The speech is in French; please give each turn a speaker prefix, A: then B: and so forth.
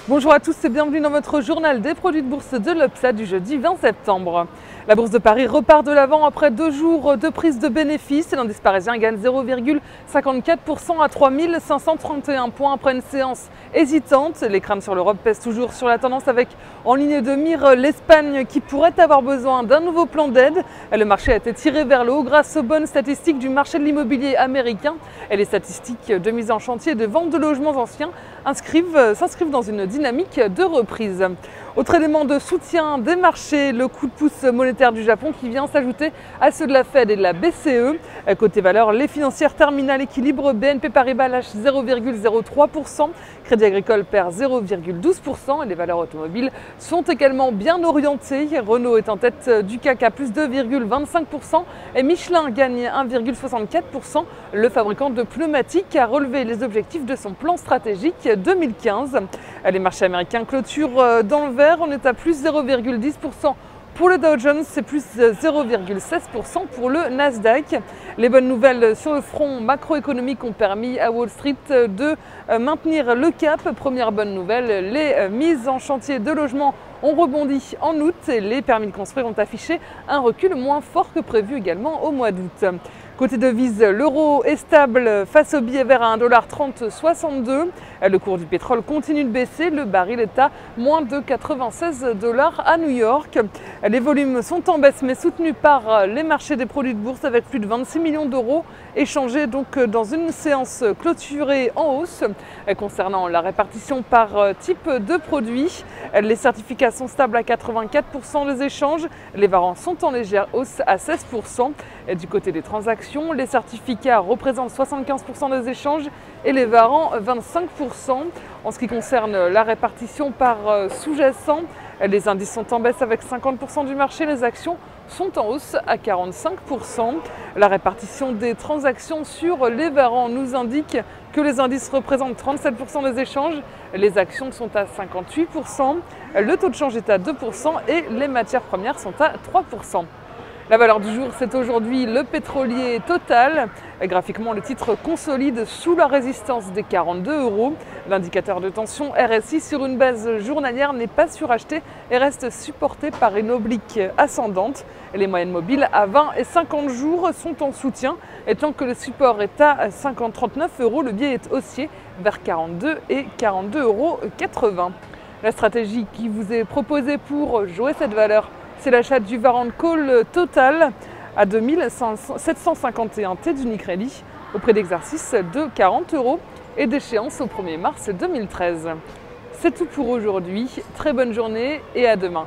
A: Bonjour à tous et bienvenue dans votre journal des produits de bourse de l'Upsa du jeudi 20 septembre. La bourse de Paris repart de l'avant après 2 jours de prise de bénéfices et l'indice parisien gagne 0,54% à 3531 points après une séance hésitante. Les crânes sur l'Europe pèsent toujours sur la tendance avec en ligne de mire l'Espagne qui pourrait avoir besoin d'un nouveau plan d'aide. Le marché a été tiré vers le haut grâce aux bonnes statistiques du marché de l'immobilier américain et les statistiques de mise en chantier et de vente de logements anciens s'inscrivent dans une dynamique de reprise. Autre élément de soutien des marchés, le coup de pouce monétaire du Japon qui vient s'ajouter à ceux de la Fed et de la BCE. Côté valeur, les financières terminent à l'équilibre. BNP Paribas lâche 0,03%, Crédit Agricole perd 0,12% et les valeurs automobiles sont également bien orientées. Renault est en tête du CAC à plus 2,25% et Michelin gagne 1,64%. Le fabricant de pneumatiques a relevé les objectifs de son plan stratégique 2015. Les marchés américains clôturent dans le vert, on est à plus 0,10% pour le Dow Jones, c'est plus 0,16% pour le Nasdaq. Les bonnes nouvelles sur le front macroéconomique ont permis à Wall Street de maintenir le cap. Première bonne nouvelle, les mises en chantier de logements ont rebondi en août et les permis de construire ont affiché un recul moins fort que prévu également au mois d'août. Côté devise, l'euro est stable face au billet vert à 1,3062 $. Le cours du pétrole continue de baisser, le baril est à moins de 96 $ à New York. Les volumes sont en baisse mais soutenus par les marchés des produits de bourse avec plus de 26 millions d'euros échangés donc dans une séance clôturée en hausse. Concernant la répartition par type de produit, les certificats sont stables à 84% des échanges, les warrants sont en légère hausse à 16%. Et du côté des transactions, les certificats représentent 75% des échanges et les warrants 25%. En ce qui concerne la répartition par sous-jacent, les indices sont en baisse avec 50% du marché, les actions sont en hausse à 45%. La répartition des transactions sur les warrants nous indique que les indices représentent 37% des échanges, les actions sont à 58%, le taux de change est à 2% et les matières premières sont à 3%. La valeur du jour, c'est aujourd'hui le pétrolier Total. Graphiquement, le titre consolide sous la résistance des 42 €. L'indicateur de tension RSI sur une base journalière n'est pas suracheté et reste supporté par une oblique ascendante. Les moyennes mobiles à 20 et 50 jours sont en soutien. Et tant que le support est à 50,39 €, le biais est haussier vers 42 et 42,80 €. La stratégie qui vous est proposée pour jouer cette valeur, c'est l'achat du Warrant Call Total à 2751 T d'Unicredit au prix d'exercice de 40 € et d'échéance au 1er mars 2013. C'est tout pour aujourd'hui, très bonne journée et à demain.